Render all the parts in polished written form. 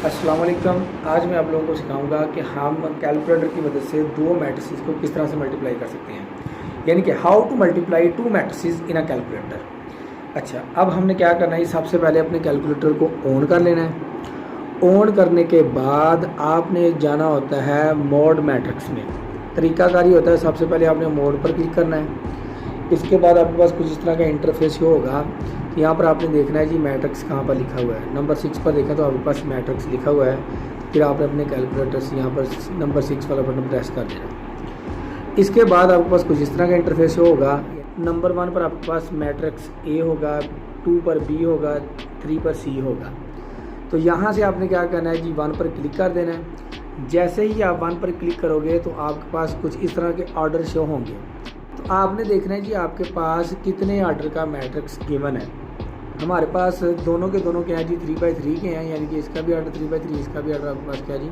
अस्सलाम वालेकुम। आज मैं आप लोगों को सिखाऊंगा कि हम कैलकुलेटर की मदद से दो मैट्रिसेस को किस तरह से मल्टीप्लाई कर सकते हैं, यानी कि how to multiply two matrices in a calculator. अच्छा, अब हमने क्या करना है, सबसे पहले अपने कैलकुलेटर को ऑन कर लेना है। ऑन करने के बाद आपने जाना होता है मोड मैट्रिक्स में। तरीकाकार ही होता है, सबसे पहले आपने मोड पर क्लिक करना है। इसके बाद आपके पास कुछ इस तरह का इंटरफेस होगा। यहाँ पर आपने देखना है जी मैट्रिक्स कहाँ पर लिखा हुआ है। नंबर 6 पर देखा तो आपके पास मैट्रिक्स लिखा हुआ है। फिर आपने अपने कैलकुलेटर से यहाँ पर नंबर 6 वाला बटन प्रेस कर देना। इसके बाद आपके पास कुछ इस तरह का इंटरफेस होगा। नंबर 1 पर आपके पास मैट्रिक्स ए होगा, 2 पर बी होगा, 3 पर सी होगा। तो यहाँ से आपने क्या करना है जी, 1 पर क्लिक कर देना है। जैसे ही आप 1 पर क्लिक करोगे तो आपके पास कुछ इस तरह के ऑर्डर शो होंगे। तो आपने देखना है जी आपके पास कितने ऑर्डर का मैट्रिक्स गिवन है। हमारे पास दोनों के दोनों क्या है जी, 3/3 के हैं, यानी कि इसका भी ऑर्डर 3/3, इसका भी ऑर्डर आपके पास क्या जी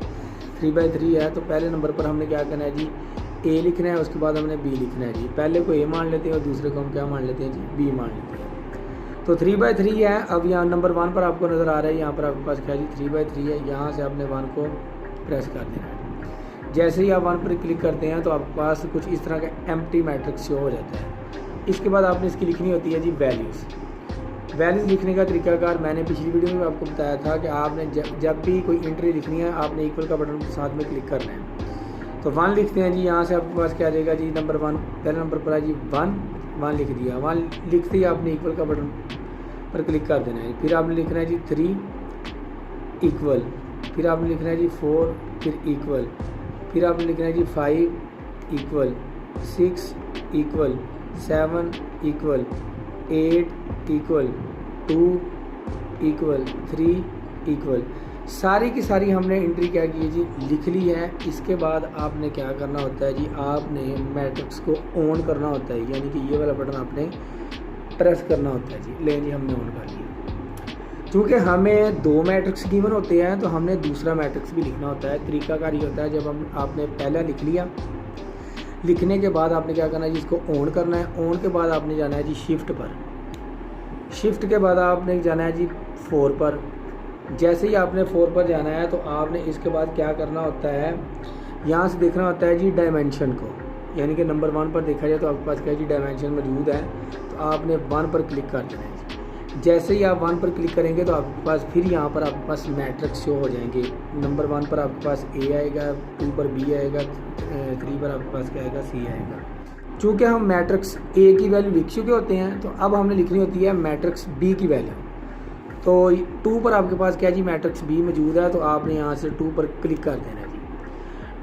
3/3 है। तो पहले नंबर पर हमने क्या करना है जी, ए लिखना है, उसके बाद हमने बी लिखना है जी। पहले को ए मान लेते हैं और दूसरे को हम क्या मान लेते हैं जी, बी मान लेते हैं। तो 3/3 है। अब यहाँ नंबर 1 पर आपको नज़र आ रहा है, यहाँ पर आपके पास क्या जी 3/3 है। यहाँ से आपने 1 को प्रेस कर देना है। जैसे ही आप 1 पर क्लिक करते हैं तो आपके पास कुछ इस तरह का एम्प्टी मैट्रिक्स शो हो जाता है। इसके बाद आपने इसकी लिखनी होती है जी वैल्यूज़। वैल्यूज़ लिखने का तरीकाकार मैंने पिछली वीडियो में आपको बताया था कि आपने जब भी कोई एंट्री लिखनी है आपने इक्वल का बटन साथ में क्लिक करना है। तो 1 लिखते हैं जी। यहाँ से आपके पास क्या आ जाएगा जी, नंबर 1 पहले नंबर पर है जी 1 लिख दिया। 1 लिखते ही आपने इक्वल का बटन पर क्लिक कर देना है। फिर आपने लिखना है जी 3 इक्वल, फिर आपने लिखना है जी 4, फिर इक्वल, फिर आपने लिखना है जी 5 equal, 6 equal, 7 equal, 8 equal, 2 equal, 3 equal. सारी की सारी हमने एंट्री क्या की है जी, लिख ली है। इसके बाद आपने क्या करना होता है जी, आपने मैट्रिक्स को ऑन करना होता है, यानी कि ये वाला बटन आपने प्रेस करना होता है जी। ले जी हमने ऑन कर लिया। क्योंकि हमें 2 मैट्रिक्स गिवन होते हैं तो हमने दूसरा मैट्रिक्स भी लिखना होता है। तरीकाकार ये होता है, जब आपने पहला लिख लिया, लिखने के बाद आपने क्या करना है जी, इसको ऑन करना है। ऑन के बाद आपने जाना है जी शिफ्ट पर। शिफ्ट के बाद आपने जाना है जी 4 पर। जैसे ही आपने 4 पर जाना है तो आपने इसके बाद क्या करना होता है, यहाँ से देखना होता है जी डायमेंशन को, यानी कि नंबर 1 पर देखा जाए तो आपके पास क्या जी डायमेंशन मौजूद है। तो आपने 1 पर क्लिक कर देना है। जैसे ही आप 1 पर क्लिक करेंगे तो आपके पास फिर यहाँ पर आपके पास मैट्रिक्स शो हो जाएंगे। नंबर 1 पर आपके पास ए आएगा, 2 पर बी आएगा, 3 पर आपके पास क्या आएगा, सी आएगा। चूँकि हम मैट्रिक्स ए की वैल्यू लिख चुके होते हैं तो अब हमने लिखनी होती है मैट्रिक्स बी की वैल्यू। तो 2 पर आपके पास क्या जी मैट्रिक्स बी मौजूद है। तो आपने यहाँ से 2 पर क्लिक कर देना है जी।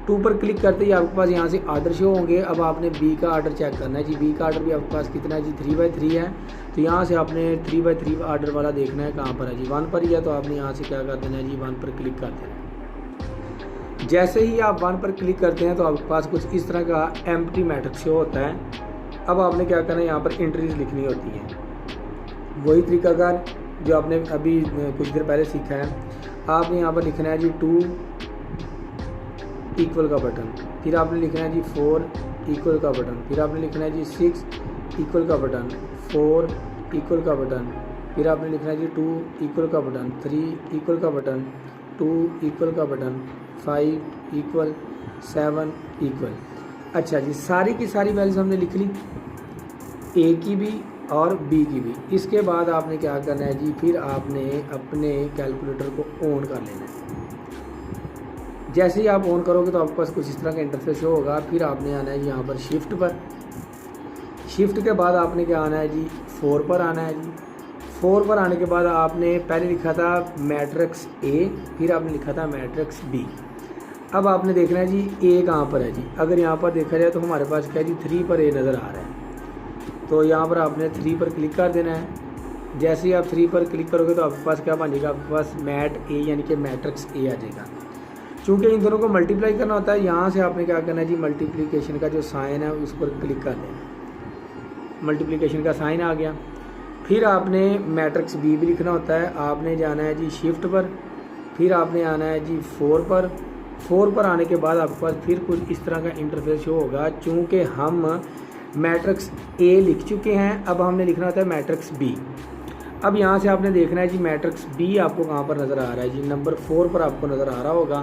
2 पर क्लिक करते ही आपके पास यहाँ से आर्डर शो होंगे। अब आपने बी का आर्डर चेक करना है जी। बी का आर्डर भी आपके पास कितना है जी, 3/3 है। तो यहाँ से आपने 3/3 आर्डर वाला देखना है कहाँ पर है जी, 1 पर ही है। तो आपने यहाँ से क्या कर देना है जी, 1 पर क्लिक कर देना है। जैसे ही आप 1 पर क्लिक करते हैं तो आपके पास कुछ इस तरह का एम्प्टी मैट्रिक्स शो होता है। अब आपने क्या करना है, यहाँ पर एंट्रीज लिखनी होती हैं। वही तरीकाकार जो आपने अभी कुछ देर पहले सीखा है। आपने यहाँ पर लिखना है जी 2 इक्वल का बटन, फिर आपने लिखना है जी 4 इक्वल का बटन, फिर आपने लिखना है जी 6 इक्वल का बटन, 4 इक्वल का बटन, फिर आपने लिखना है जी 2 इक्वल का बटन, 3 इक्वल का बटन, 2 इक्वल का बटन, 5 इक्वल, 7 इक्वल। अच्छा जी, सारी की सारी वैल्यूज हमने लिख ली, ए की भी और बी की भी। इसके बाद आपने क्या करना है जी, फिर आपने अपने कैलकुलेटर को ऑन कर लेना है। जैसे ही आप ऑन करोगे तो आपके पास कुछ इस तरह का इंटरफेस होगा। फिर आपने आना है जी यहाँ पर शिफ्ट पर। शिफ्ट के बाद आपने क्या आना है जी, 4 पर आना है जी। 4 पर आने के बाद आपने पहले लिखा था मैट्रिक्स ए, फिर आपने लिखा था मैट्रिक्स बी। अब आपने देखना है जी ए कहाँ पर है जी। अगर यहाँ पर देखा जाए तो हमारे पास क्या है जी 3 पर ए नज़र आ रहा है। तो यहाँ पर आपने 3 पर क्लिक कर देना है। जैसे ही आप 3 पर क्लिक करोगे तो आपके पास क्या बन जाएगा, आपके पास मैट ए यानी कि मैट्रिक्स ए आ जाएगा। चूँकि इन दोनों को मल्टीप्लाई करना होता है, यहाँ से आपने क्या करना है जी, मल्टीप्लिकेशन का जो साइन है उस पर क्लिक कर देना। मल्टीप्लिकेशन का साइन आ गया। फिर आपने मैट्रिक्स बी भी लिखना होता है। आपने जाना है जी शिफ्ट पर, फिर आपने आना है जी 4 पर। 4 पर आने के बाद आपके पास फिर कुछ इस तरह का इंटरफेस शो होगा। चूँकि हम मैट्रिक्स ए लिख चुके हैं, अब हमने लिखना होता है मैट्रिक्स बी। अब यहाँ से आपने देखना है जी मैट्रिक्स बी आपको कहाँ पर नज़र आ रहा है जी, नंबर 4 पर आपको नज़र आ रहा होगा।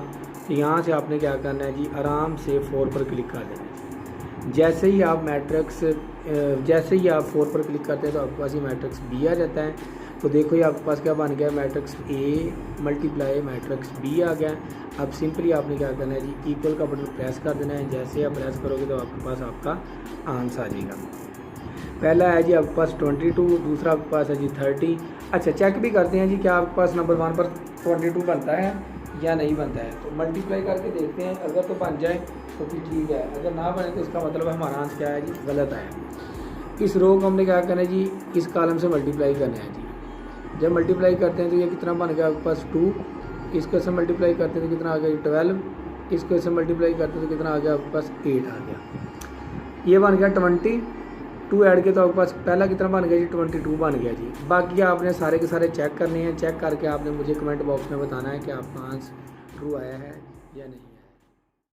तो यहाँ से आपने क्या करना है जी, आराम से 4 पर क्लिक कर देना है। जैसे ही आप 4 पर क्लिक करते हैं तो आपके पास ये मैट्रिक्स बी आ जाता है। तो देखो ये आपके पास क्या बन गया, matrix A multiply matrix B आ गया। अब सिंपली आपने क्या करना है जी, इक्वल का बटन प्रेस कर देना है। जैसे आप प्रेस करोगे तो आपके पास आपका आंसर आ जाएगा। पहला है जी आपके पास 22, दूसरा आपके पास है जी 30। अच्छा चेक भी करते हैं जी क्या आपके पास नंबर 1 पर 22 बनता है या नहीं बनता है। तो मल्टीप्लाई करके देखते हैं, अगर तो बन जाए तो फिर ठीक है, अगर ना बने तो इसका मतलब हमारा आंसर क्या है जी, गलत है। इस रो को हमने क्या करना है जी, इस कॉलम से मल्टीप्लाई करना है जी। जब मल्टीप्लाई करते हैं तो ये कितना बन गया आपके पास 2, इसको से मल्टीप्लाई करते हैं तो कितना आ गया 12, इसको से मल्टीप्लाई करते हैं तो कितना आ गया आपके पास 8 आ गया। ये बन गया 22 ऐड के तो आपके पास पहला कितना बन गया जी, 22 बन गया जी। बाकी आपने सारे के सारे चेक करने हैं, चेक करके आपने मुझे कमेंट बॉक्स में बताना है कि आपका आंसर ट्रू आया है या नहीं।